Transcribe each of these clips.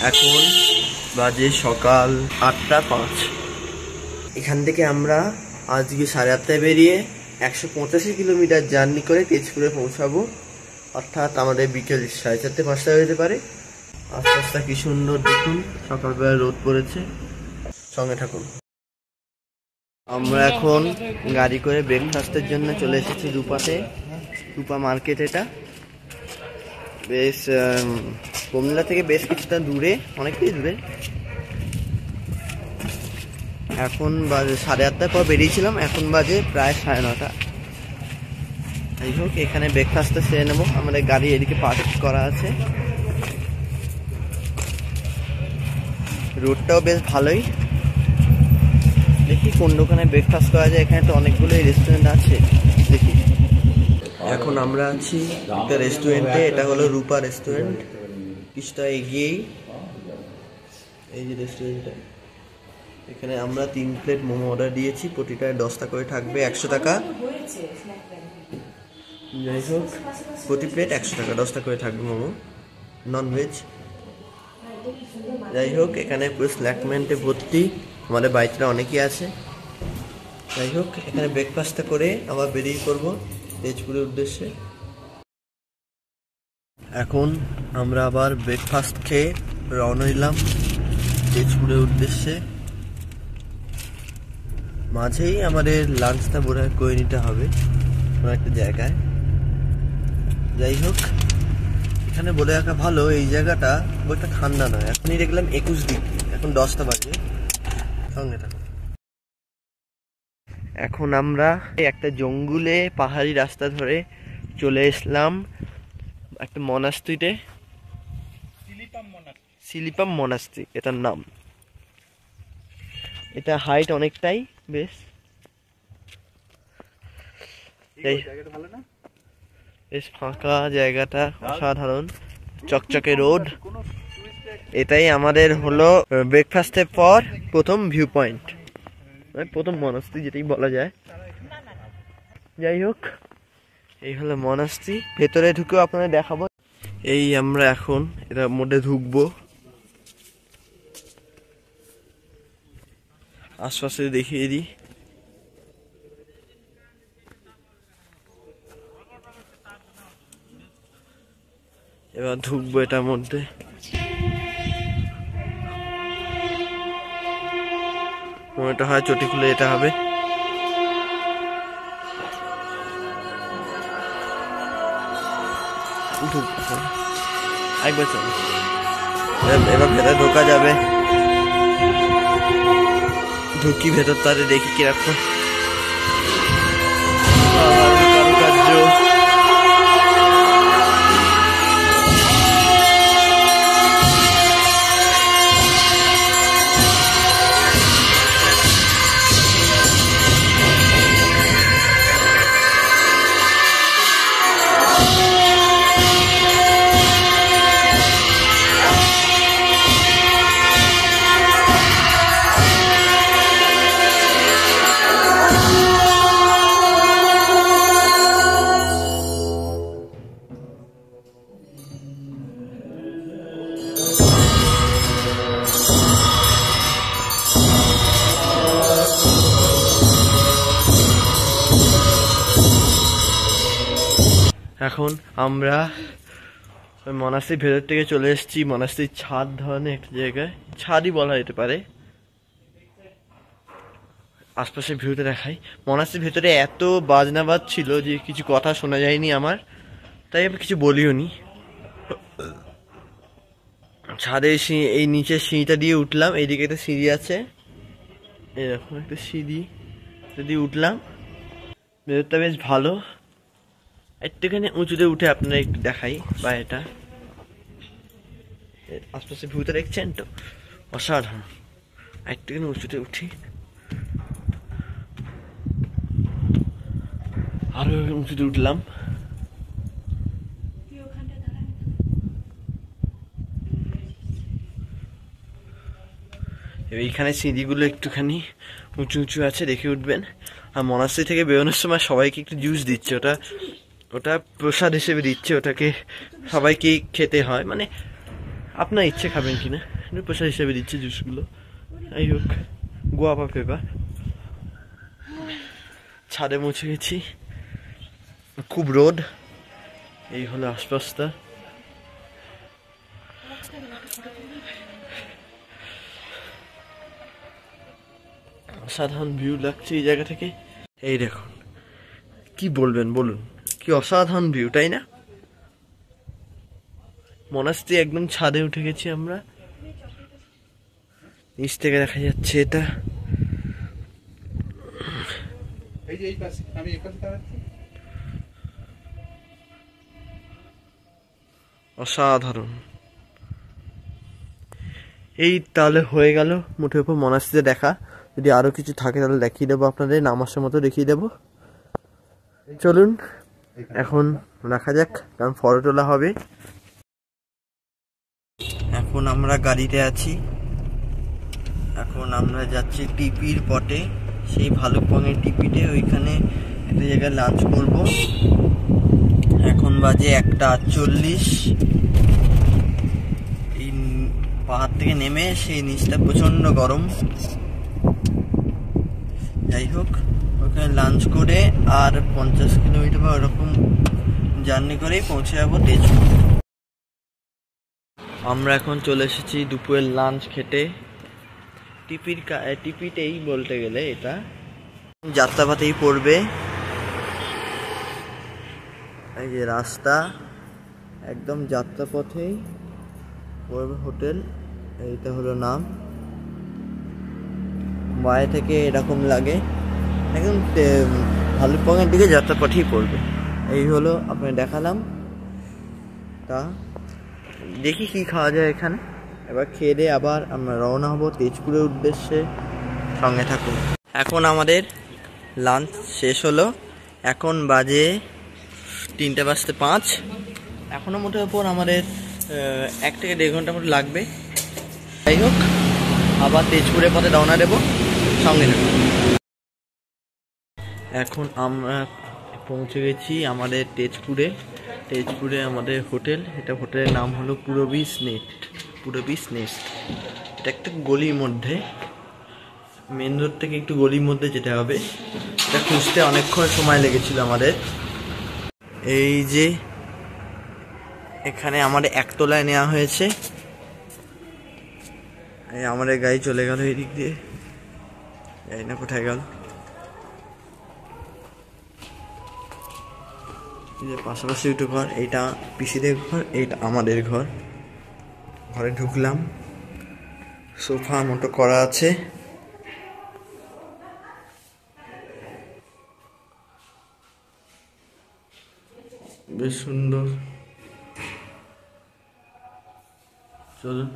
এখন বাজে সকাল 8:05। এখান থেকে আমরা আজকে 8:30টায় বেরিয়ে 185 কিলোমিটার জার্নি করে তেজপুরে পৌঁছাবো। অর্থাৎ আমাদের বিকেল 4:30-5টা হয়ে যেতে পারে। আশপাশটা কি সুন্দর দেখুন, সকালবেলা রোদ পড়েছে। সঙ্গে থাকুন। আমরা এখন গাড়ি করে ব্রেকফাস্টের জন্য চলে এসেছি রূপাতে। রূপা মার্কেট এটা বেশ কমলা থেকে বেশ কিছুটা দূরে, অনেকটাই দূরে। এখন বাজে 8:30টার পর বেরিয়েছিলাম, এখন বাজে প্রায় 9:30। যাই হোক, এখানে ব্রেকফাস্টটা সেরে নেবো। আমাদের গাড়ি এদিকে পার্ক করা আছে। রোডটাও বেশ ভালোই। দেখি কোন দোকানে ব্রেকফাস্ট করা যায়। এখানে তো অনেকগুলোই রেস্টুরেন্ট আছে, দেখি। এখন আমরা আছি একটা রেস্টুরেন্টে, এটা হলো রূপা রেস্টুরেন্ট। কিছুটা এগিয়েই এই যে রেস্টুরেন্টটা, এখানে আমরা 3 প্লেট মোমো অর্ডার দিয়েছি। প্রতিটায় 10টা করে থাকবে, 100 টাকা। যাই হোক, প্রতি প্লেট 100 টাকা, 10টা করে থাকবে মোমো, ননভেজ। যাই হোক, এখানে পুরো স্ন্যাকমেন্টে ভর্তি, আমাদের বাড়িতে অনেকেই আছে। যাই হোক, এখানে ব্রেকফাস্টটা করে আবার বেরিয়ে পড়বো তেজপুরের উদ্দেশ্যে। এখন আমরা আবার ব্রেকফাস্ট খেয়ে রওনা দিলাম তেজপুরের উদ্দেশ্যে। মাঝেই আমাদের লাঞ্চটা বোধহয় করে নিতে হবে কোনো একটা জায়গায়। যাই হোক, এখানে বলে রাখা ভালো, এই জায়গাটা খুব একটা ঠান্ডা নয়। এখনই দেখলাম 21 ডিগ্রি, এখন 10টা বাজে। সঙ্গে থাকো। এখন আমরা একটা জঙ্গলে পাহাড়ি রাস্তা ধরে চলে এসলাম একটা মনাস্ট্রিতে, সিলিপাম মনাস্ট্রি এটার নাম। এটা হাইট অনেকটাই, বেশ বেশ ফাঁকা জায়গাটা, অসাধারণ চকচকে রোড। এটাই আমাদের হলো ব্রেকফাস্টের পর প্রথম ভিউ পয়েন্ট, প্রথম মনাস্ট্রি যেটাই বলা যায়। যাই হোক, এই হলো মনাস্ট্রি। ভেতরে ঢুকেও আপনাদের দেখাবো। এই আমরা এখন এটার মধ্যে ঢুকবো। আশপাশে দেখিয়ে দিই। এবার ঢুকবো এটার মধ্যে। মনেটা হয় চটি খুলে যেতে হবে। এবার ভেতরে ঢোকা যাবে। ঢুকি ভেতর, তারে দেখি কিরকম কারুকার্য। এখন আমরা ওই মনাস্ট্রির ভেতর থেকে চলে এসেছি মনাস্ট্রির ছাদ ধরনের একটা জায়গায়, ছাদই বলা যেতে পারে। আশপাশের ভিউতে দেখাই। মনাস্ট্রির ভেতরে এত বাজনা বাজছিল যে কিছু কথা শোনা যায়নি আমার, তাই আমি কিছু বলিও নি। ছাদে এই নিচের সিঁড়িটা দিয়ে উঠলাম। এইদিকে একটা সিঁড়ি আছে, এরকম একটা সিঁড়ি দিয়ে উঠলাম। ভেতরটা বেশ ভালো। একটুখানি উঁচুতে উঠে আপনারা একটু দেখাই বাইরেটা। আশপাশে ভিউটা দেখছেন তো, অসাধারণ। একটুখানি উঁচুতে উঠি, আরো উঁচুতে উঠলাম। এইখানে সিঁড়িগুলো একটুখানি উঁচু উঁচু আছে, দেখে উঠবেন। আর মনাস্ট্রি থেকে বেরোনোর সময় সবাইকে একটু জুস দিচ্ছে, ওটা প্রসাদ হিসেবে দিচ্ছে। ওটাকে সবাইকে খেতে হয়, মানে আপনার ইচ্ছে খাবেন কিনা, পয়সা হিসেবে দিচ্ছে জুসগুলো। যাই হোক, গোয়াবা পেপার। ছাদে মুছে গেছি, খুব রোদ। এই হলো আশপাশটা। অসাধারণ ভিউ লাগছে এই জায়গা থেকে। এই দেখুন, কি বলবেন বলুন, কি অসাধারণ ভিউ, তাই না? মনাস্ট্রি একদম ছাদে উঠে গেছি আমরা। নিচ থেকে দেখা যাচ্ছে এটা। অসাধারণ। এই তাহলে হয়ে গেল মুঠের উপর মনাস্ট্রিতে দেখা। যদি আরো কিছু থাকে তাহলে দেখিয়ে দেবো আপনাদের, নামাজের মতো দেখিয়ে দেবো। চলুন এখন রাখা যাক, কারণ ফটো তোলা হবে। এখন আমরা গাড়িতে আছি, এখন আমরা যাচ্ছি টিপির পটে, সেই ভালুকপঙের টিপিতে। ওইখানে একটা জায়গায় লাঞ্চ করব। এখন বাজে 1:48। এই পাহাড় থেকে নেমে সেই নিচটা প্রচন্ড গরম। যাই হোক, ওখানে লাঞ্চ করে আর 50 কিলোমিটার বা ওরকম জার্নি করেই পৌঁছে যাবো তেজপুর। আমরা এখন চলে এসেছি দুপুরের লাঞ্চ খেতে টিপিতেই বলতে গেলে এটা যাত্রাপাতেই পড়বে। এই যে রাস্তা, একদম যাত্রাপথেই পড়বে হোটেল। এইটা হলো নাম। বাইরে থেকে এরকম লাগে, একদম ভালুকপঙের দিকে যাত্রাপথেই পড়বে। এই হলো আপনাকে দেখালাম। তা দেখি কি খাওয়া যায় এখানে। এবার খেয়ে দিয়ে আবার আমরা রওনা হব তেজপুরের উদ্দেশ্যে। সঙ্গে থাকুন। এখন আমাদের লাঞ্চ শেষ হলো, এখন বাজে 3:05। এখনো মোটের ওপর আমাদের 1 থেকে 1.5 ঘন্টা মতো লাগবে। যাই হোক, আবার তেজপুরের পথে রওনা দেব, সঙ্গে থাকুন। এখন আমরা পৌঁছে গেছি আমাদের তেজপুরে আমাদের হোটেল। এটা হোটেলের নাম হলো পুরবীস নেস্ট। এটা একটা গলির মধ্যে, মেন রোড থেকে একটু গলির মধ্যে যেতে হবে। এটা খুঁজতে অনেকক্ষণ সময় লেগেছিল আমাদের। এই যে এখানে আমাদের একতলায় নেওয়া হয়েছে। এই আমাদের গাড়ি চলে গেল এই দিক দিয়ে, জানি না কোথায় গেল। পাশাপাশি দুটো ঘর, এইটা পিসিদের ঘর, এইটা আমাদের ঘর। ঘরে ঢুকলাম, সোফা মতো করা আছে। বেশ সুন্দর। চলুন,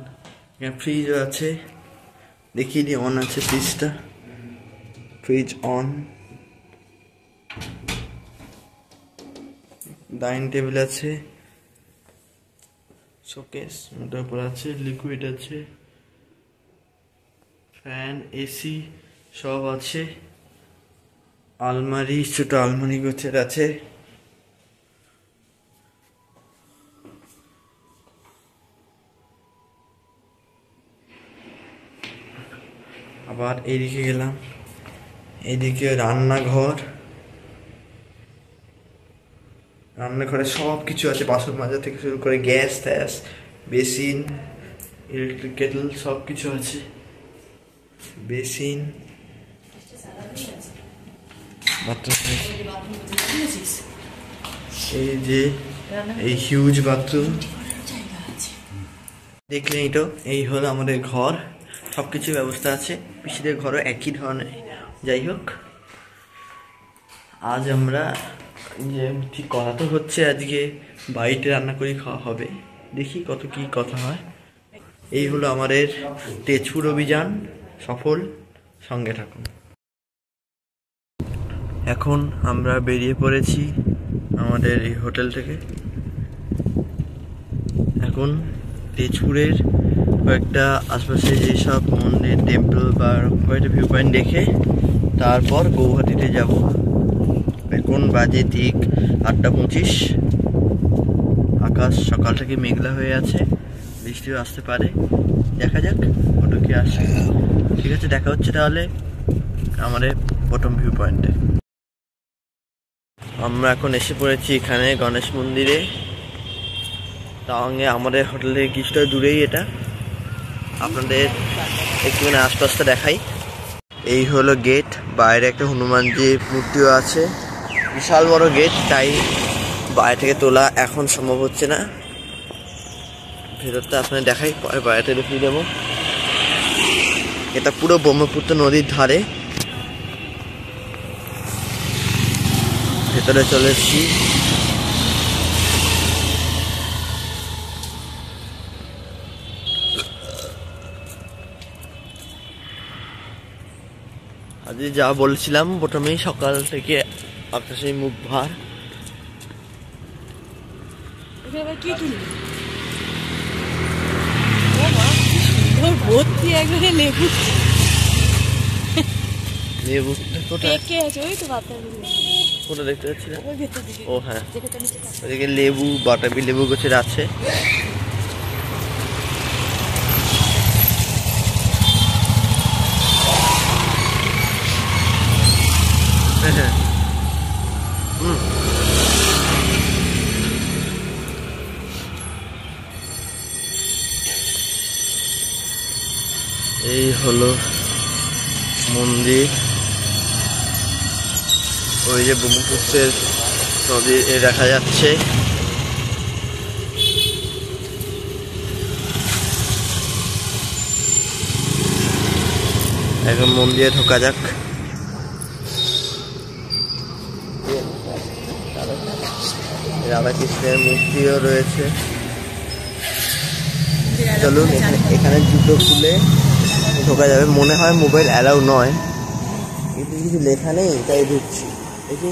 এখানে ফ্রিজও আছে, দেখিয়ে দিই। অন আছে ফ্রিজটা, ফ্রিজ অন। ডাইনিং টেবিল আছে, শোকেস ওটার উপর আছে, লিকুইড আছে, ফ্যান, এসি সব আছে। আলমারি, ছোট আলমারি গোছের আছে। আবার এইদিকে গেলাম, এইদিকে রান্নাঘরে সব কিছু আছে, বাসন মাজা থেকে শুরু করে গ্যাস ট্যাস, বেসিন, ইলেকট্রিক কেটল সব কিছু আছে। বেসিন, এই যে এই হিউজ বাথরুম দেখলেন। তো এই হলো আমাদের ঘর, সবকিছু ব্যবস্থা আছে। পিসিদের ঘরও একই ধরনের। যাই হোক, আজ আমরা যে ঠিক কথা তো হচ্ছে আজকে বাড়িতে রান্না করে খাওয়া হবে, দেখি কত কি কথা হয়। এই হলো আমাদের তেজপুর অভিযান সফল, সঙ্গে থাকুন। এখন আমরা বেরিয়ে পড়েছি আমাদের এই হোটেল থেকে। এখন তেজপুরের কয়েকটা আশপাশে যেসব মন্দির, টেম্পল বা কয়েকটা ভিউ পয়েন্ট দেখে তারপর গৌহাটিতে যাব। এখন বাজে ঠিক 8:25। আকাশ সকাল থেকে মেঘলা হয়ে আছে, বৃষ্টিও আসতে পারে, দেখা যাক ফটো কি আসে। ঠিক আছে, দেখা হচ্ছে তাহলে আমাদের বটম ভিউ পয়েন্টে। আমরা এখন এসে পড়েছি এখানে গণেশ মন্দিরে, তাওয়াঙ্গে। আমাদের হোটেল থেকে কিছুটা দূরেই এটা, আপনাদের একটুখানি আশপাশটা দেখাই। এই হলো গেট, বাইরে একটা হনুমানজির মূর্তিও আছে, বিশাল বড় গেট, তাই বাইরে থেকে তোলা এখন সম্ভব হচ্ছে না। ভেতরটা আপনাদের দেখাই, পরে বাইরে দেখিয়ে দেবো। এটা পুরো ব্রহ্মপুত্র নদীর ধারে, ভেতরে চলে এসেছি। আজ যা বলছিলাম প্রথমেই, সকাল থেকে আকাশে মুখ ভার। লেবু কোথায় দেখতে পাচ্ছি না? ও হ্যাঁ, ওদিকে লেবু, বাতাবি লেবু গাছের আছে। হ্যাঁ, এই হলো মন্দির। ওই যে ব্রহ্মপুত্রের নদী দেখা যাচ্ছে। এখন মন্দিরে ঢোকা যাক। রাধাকৃষ্ণের মূর্তিও রয়েছে। চলুন, এখানে জুতো খুলে ঢোকা যাবে। মনে হয় মোবাইল অ্যালাউ নয়, কিন্তু কিছু লেখা নেই তাই ঢুকছি। দেখি,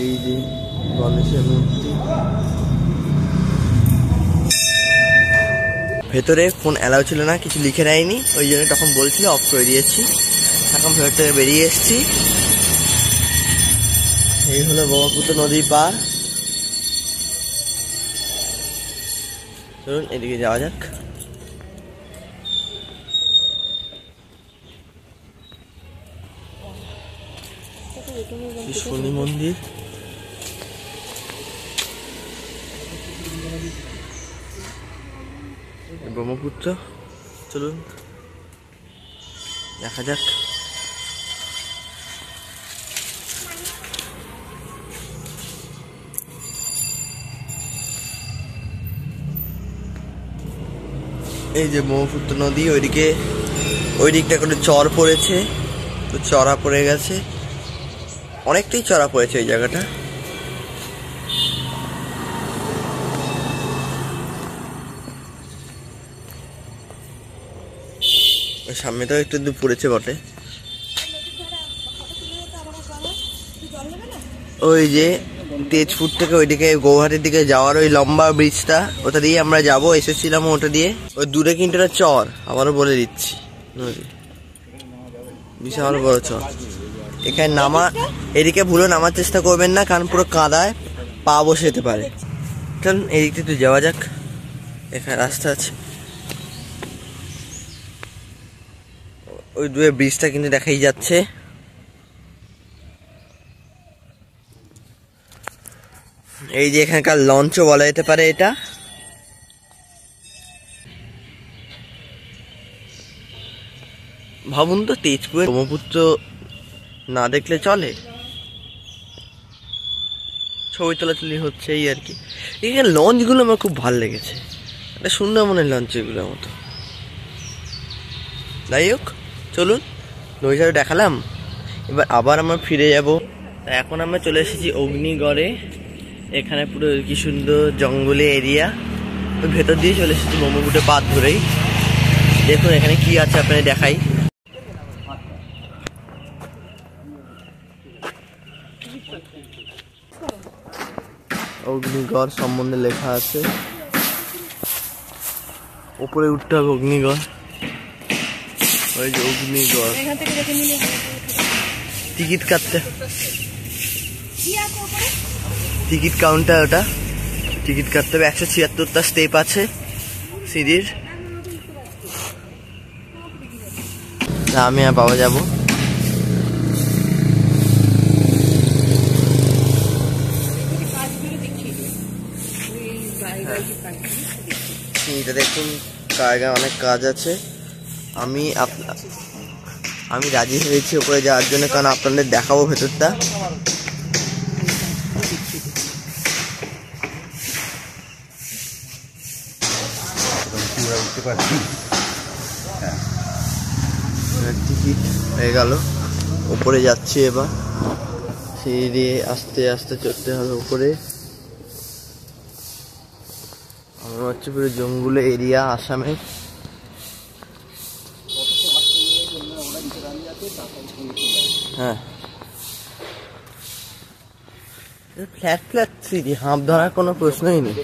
এই যে গণেশের মূর্তি। ভেতরে ফোন অ্যালাউ ছিল না, কিছু লিখে নেয়নি, ওই জন্য তখন বলছিল অফ করে দিয়েছি। এখন ভেতর থেকে বেরিয়ে এসছি। এই হলো ব্রহ্মপুত্র নদীর পার। চলুন এদিকে যাওয়া যাক। শনি মন্দির, ব্রহ্মপুত্র। চলুন দেখা যাক। এই যে ব্রহ্মপুত্র নদী, ওই দিকটা করে চর পড়েছে, তো চড়া পড়ে গেছে, অনেকটাই চড়া পড়েছে ওই জায়গাটা। সামনেটাও একটু দূর পড়েছে বটে। ওই যে তেজপুর থেকে ওইদিকে গৌহাটির দিকে যাওয়ার ওই লম্বা ব্রিজটা, ওটা দিয়ে আমরা যাবো, এসেছিলাম ওটা দিয়ে। ওই দূরে কিন্তু একটা চর, আবারও বলে দিচ্ছি, বিশাল বড় চর। এখানে এদিকে ভুলে নামার চেষ্টা করবেন না, কারণ পুরো কাদায় পা বসে যেতে পারে। চলুন এদিক থেকে একটু যাওয়া যাক, এখানে রাস্তা আছে। ওই দূরে ব্রিজটা কিন্তু দেখাই যাচ্ছে। এই যে এখানকার লঞ্চও বলা যেতে পারে এটা। ভাবুন তো, তেজপুরে ব্রহ্মপুত্র না দেখলে চলে, ছবি তোলাতুলি হচ্ছে এই আর কি। এখানে লঞ্চগুলো আমার খুব ভালো লেগেছে, একটা সুন্দরবনের লঞ্চ এগুলোর মতো। যাই হোক, চলুন নৈহাটি দেখালাম, এবার আবার আমরা ফিরে যাব। এখন আমরা চলে এসেছি অগ্নিগড়ে। এখানে পুরো কি সুন্দর জঙ্গলে এরিয়া, তো ভেতর দিয়ে চলে এসেছি ব্রহ্মপুত্রের পাড় ধরেই। দেখুন এখানে কি আছে আপনাদের দেখাই। অগ্নিগড় সম্বন্ধে লেখা আছে, উপরে উঠতে হবে অগ্নিগড়। ওই যে অগ্নিগড়, টিকিট কাটতে, টিকিট কাউন্টার ওটা, টিকিট কাটতে হবে। 176টা স্টেপ আছে সিঁড়ির। আমি আর বাবা যাবো। সিঁড়িটা দেখুন, জায়গায় অনেক কাজ আছে। আমি রাজি হয়েছি ওপরে যাওয়ার জন্য, কারণ আপনাদের দেখাবো ভেতরটা। টিকিট হয়ে গেল, উপরে যাচ্ছি এবার। সিঁড়ি দিয়ে আস্তে আস্তে চড়তে হবে উপরে। আমার হচ্ছে পুরো জঙ্গলে এরিয়া আসামের। হ্যাঁ, ফ্ল্যাট ফ্ল্যাট সিঁড়ি, হাঁপ ধরার কোনো প্রশ্নই নেই।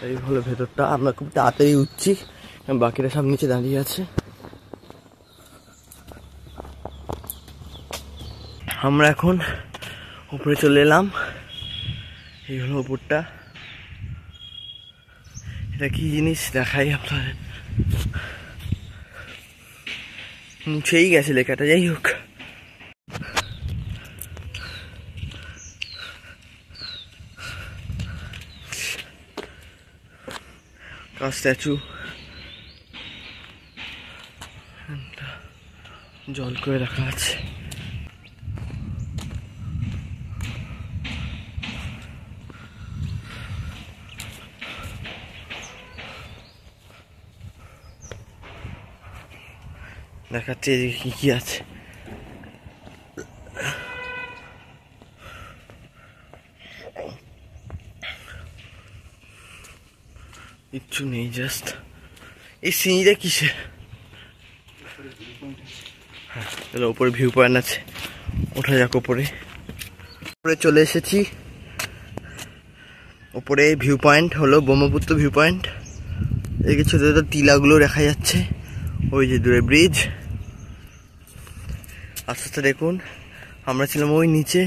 এই হলো ভেতরটা। আমরা খুব তাড়াতাড়ি উঠছি, বাকিরা সব নিচে দাঁড়িয়ে আছে। আমরা এখন উপরে চলে এলাম। এই হলো উপরটা। এটা কি জিনিস দেখাই আপনাদের, মুছেই গেছে লেখাটা, যাই হোক। স্ট্যাচু, জল করে রাখা আছে। দেখাচ্ছে এদিকে কি কি আছে। কিচ্ছু নেই, জাস্ট এই সিঁড়িটা কিসে। হ্যাঁ, উপরে ভিউ পয়েন্ট আছে, ওঠা যাক উপরে। উপরে চলে এসেছি। উপরে ভিউ পয়েন্ট হলো ব্রহ্মপুত্র ভিউ পয়েন্ট। এদিকে ছোটো ছোটো টিলাগুলো দেখা যাচ্ছে, ওই যে দূরে ব্রিজ। আস্তে আস্তে দেখুন, আমরা ছিলাম ওই নিচে,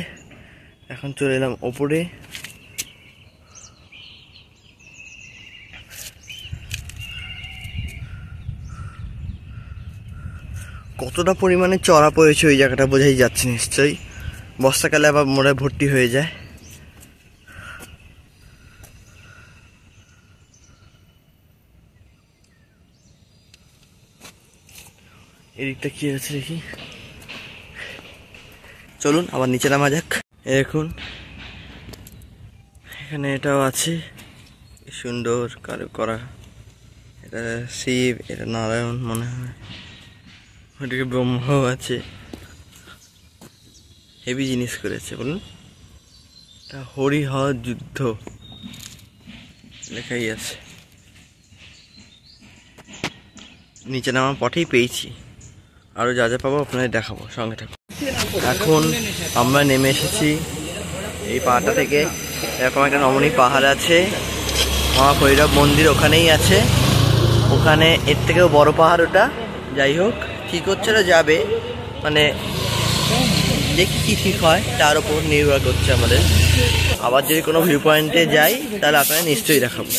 এখন চলে এলাম ওপরে। কতটা পরিমাণে চড়া পড়েছে ওই জায়গাটা বোঝাই যাচ্ছে নিশ্চয়ই। বর্ষাকালে আবার মোড়ে ভর্তি হয়ে যায়। এদিকটা কি আছে দেখি, চলুন আবার নিচে নামা যাক। দেখুন এখানে এটাও আছে, সুন্দর কারু করা। এটা শিব, এটা নারায়ণ মনে হয়, ওইদিকে ব্রহ্মাও আছে। হেভি জিনিস করেছে বলুন। এটা হরিহর যুদ্ধ লেখাই আছে। নিচে নামার পথেই পেয়েছি, আরও যা যা পাবো আপনাদের দেখাবো, সঙ্গে থাকুন। এখন আমরা নেমে এসেছি এই পাহাড়টা থেকে। এরকম একটা নমনী পাহাড় আছে, মহাভৈরব মন্দির ওখানেই আছে। ওখানে এর থেকেও বড় পাহাড় ওটা। যাই হোক, ঠিক হচ্ছে না যাবে, মানে দেখি কি ঠিক হয়, তার উপর নির্ভর করছে আমাদের। আবার যদি কোনো ভিউ পয়েন্টে যাই তাহলে আপনারা নিশ্চয়ই দেখাবো।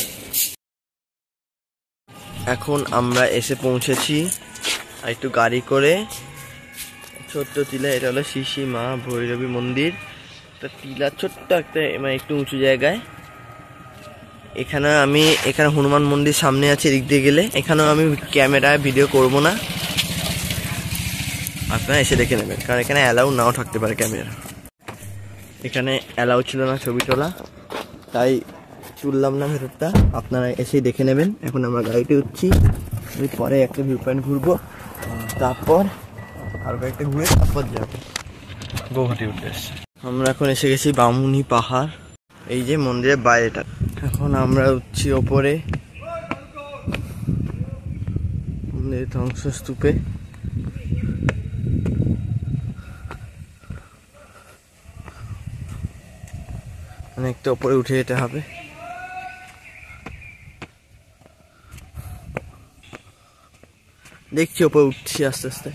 এখন আমরা এসে পৌঁছেছি একটু গাড়ি করে ছোট্ট টিলা। এটা হলো শ্রী মা ভৈরবী মন্দির। একটা টিলা ছোট্ট একটা, মানে একটু উঁচু জায়গায়। এখানে হনুমান মন্দির সামনে আছে এদিক দিয়ে গেলে। এখানেও আমি ক্যামেরায় ভিডিও করব না, আপনারা এসে দেখে নেবেন, কারণ এখানে অ্যালাউ নাও থাকতে পারে ক্যামেরা। এখানে অ্যালাউ ছিল না ছবি তোলা, তাই তুললাম না ভেতরটা। আপনারা এসেই দেখে নেবেন। এখন আমরা গাড়িতে উঠছি, পরে একটা ভিউ পয়েন্ট ঘুরবো, তারপর আর কয়েকটা ঘুরে তারপর যাবো গৌহাটি উদ্দেশ্যে। আমরা এখন এসে গেছি বামুনি পাহাড়, এই যে মন্দিরের বাইরেটা। এখন আমরা উঠছি ওপরে মন্দিরের ধ্বংসস্তূপে। অনেকটা উপরে উঠে যেতে হবে। দেখছি উপরে উঠছি আস্তে আস্তে।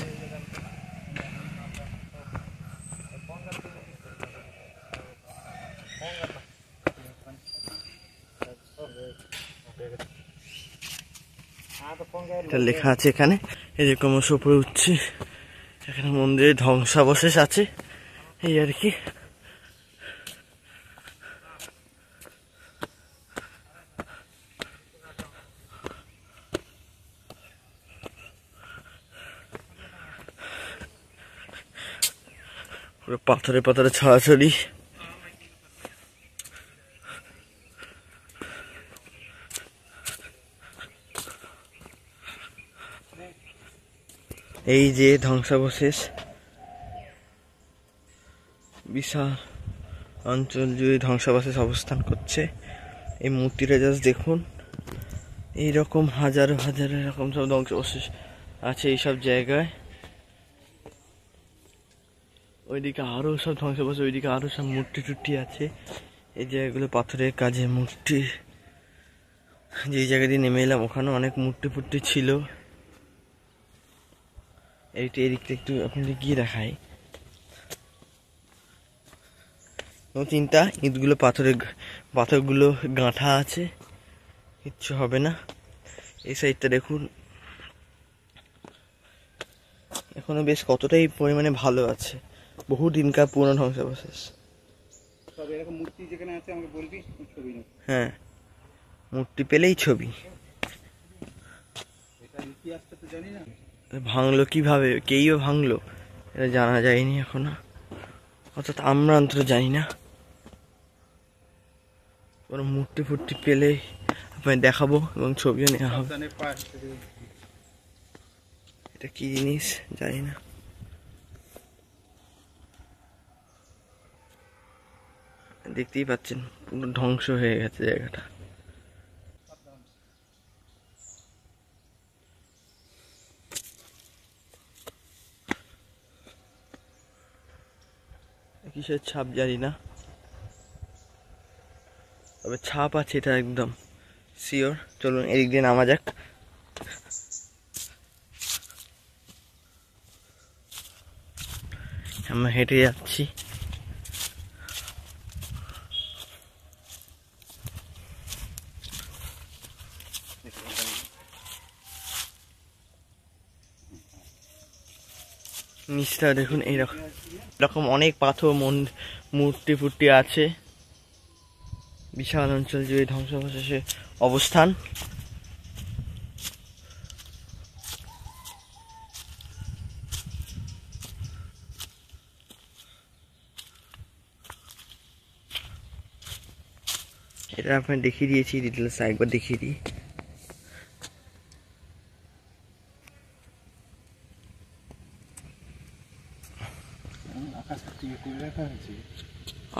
এটা লেখা আছে এখানে, এই যে ক্রমশ উপরে উঠছি। এখানে মন্দিরের ধ্বংসাবশেষ আছে, এই আর কি। পুরো পাথরে পাথরে ছড়াছড়ি। এই যে ধ্বংসাবশেষ, বিশাল অঞ্চল জুড়ে ধ্বংসাবশেষ অবস্থান করছে। এই মূর্তিটা জাস্ট দেখুন, এইরকম হাজারো হাজারো এরকম সব ধ্বংসাবশেষ আছে এইসব জায়গায়। ওইদিকে আরো সব ধ্বংসাবশেষ, ওইদিকে আরো সব মূর্তি টুর্তি আছে। এই জায়গাগুলো পাথরের কাজে মূর্তি। যে জায়গা দিয়ে নেমে এলাম ওখানে অনেক মূর্তি ফুর্তি ছিল। এইটা এদিকটা একটু আপনাদের গিয়ে দেখাই। চিন্তা, ইটগুলো পাথরগুলো গাঁথা আছে, কিচ্ছু হবে না। এই সাইডটা দেখুন, এখনো বেশ কতটাই পরিমাণে ভালো আছে, বহু দিনকার পুরনো ধ্বংসাবশেষ। হ্যাঁ, মূর্তি পেলেই ছবি। ভাঙলো কিভাবে, কেই ভাঙলো এটা জানা যায়নি এখনো, অর্থাৎ আমরা অন্তত জানি না। কোনো মূর্তি ফুর্তি পেলেই আপনাকে দেখাবো এবং ছবিও নেওয়া হবে। এটা কি জিনিস জানি না। দেখতেই পাচ্ছেন পুরো ধ্বংস হয়ে গেছে জায়গাটা। কিসের ছাপ জানি না, তবে ছাপ আছে এটা একদম শিওর। চলুন এদিক দিয়ে নামা যাক। আমরা হেঁটে যাচ্ছি। নিচটা দেখুন, এইরকম অনেক পাথর মূর্তি ফুর্তি আছে। বিশাল অঞ্চল জুড়ে ধ্বংসাবশেষের অবস্থান। এটা আপনাকে দেখিয়ে দিয়েছি, ডিটেলস একবার দেখিয়ে দিই।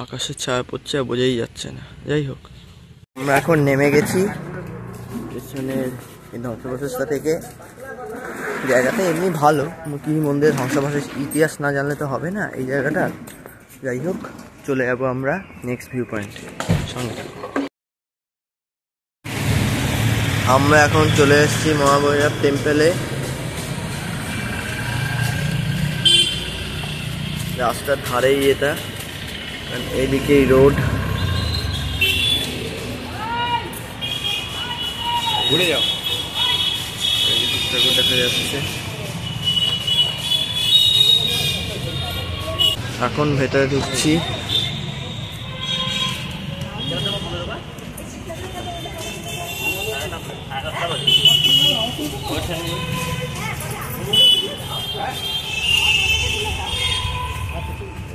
আকাশের ছায়া পড়ছে, বোঝাই যাচ্ছে না। যাই হোক, আমরা এখন নেমে গেছি পেছনের এই ধ্বংসাবশেষটা থেকে। জায়গাটা এমনি ভালো, কি মন্দিরের ধ্বংসাবশেষ ইতিহাস না জানলে তো হবে না এই জায়গাটা। যাই হোক, চলে যাবো আমরা নেক্সট ভিউ পয়েন্টে, সঙ্গে থাকবো। আমরা এখন চলে এসেছি মহাভৈরব টেম্পলে। রাস্তার ধারেই এটা, এইদিকেই রোড। ঘুরে যাও, দেখা যাচ্ছে। এখন ভেতরে ঢুকছি।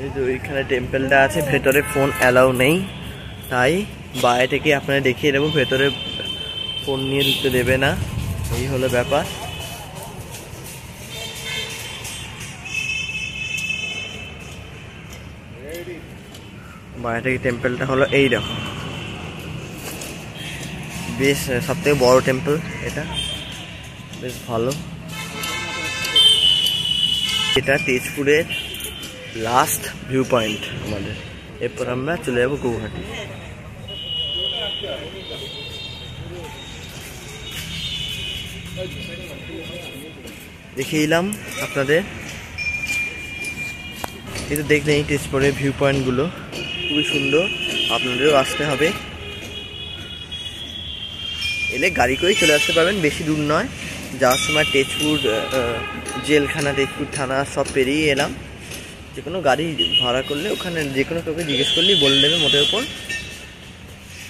এই যে ওইখানে টেম্পলটা আছে, ভেতরে ফোন অ্যালাউ নেই, তাই বাইরে থেকে আপনারা দেখিয়ে দেবো। ভেতরে ফোন নিয়ে ঢুকতে দেবে না, এই হলো ব্যাপার। বাইরে থেকে টেম্পলটা হলো এইরকম, বেশ সবথেকে বড় টেম্পল এটা, বেশ ভালো। এটা তেজপুরের লাস্ট ভিউ পয়েন্ট আমাদের। এরপর আমরা চলে যাব গৌহাটি। দেখিয়ে দিলাম আপনাদের, এই তো দেখলেন এই তেজপুরের ভিউ পয়েন্টগুলো খুবই সুন্দর, আপনাদেরও আসতে হবে। এলে গাড়ি করেই চলে আসতে পারবেন, বেশি দূর নয়। যাওয়ার সময় তেজপুর জেলখানা, তেজপুর থানা সব পেরিয়ে এলাম। যে কোনো গাড়ি ভাড়া করলে ওখানে যে কোনো কাউকে জিজ্ঞেস করলেই বলে দেবে মোটের ওপর।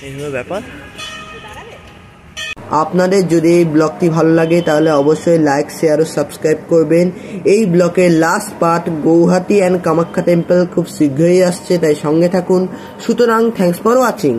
এই হলো ব্যাপার। আপনাদের যদি এই ব্লগটি ভালো লাগে তাহলে অবশ্যই লাইক, শেয়ার ও সাবস্ক্রাইব করবেন। এই ব্লগের last part Guwahati and Kamakhya temple খুব শীঘ্রই আসছে, তাই সঙ্গে থাকুন। সুতরাং থ্যাঙ্কস ফর ওয়াচিং।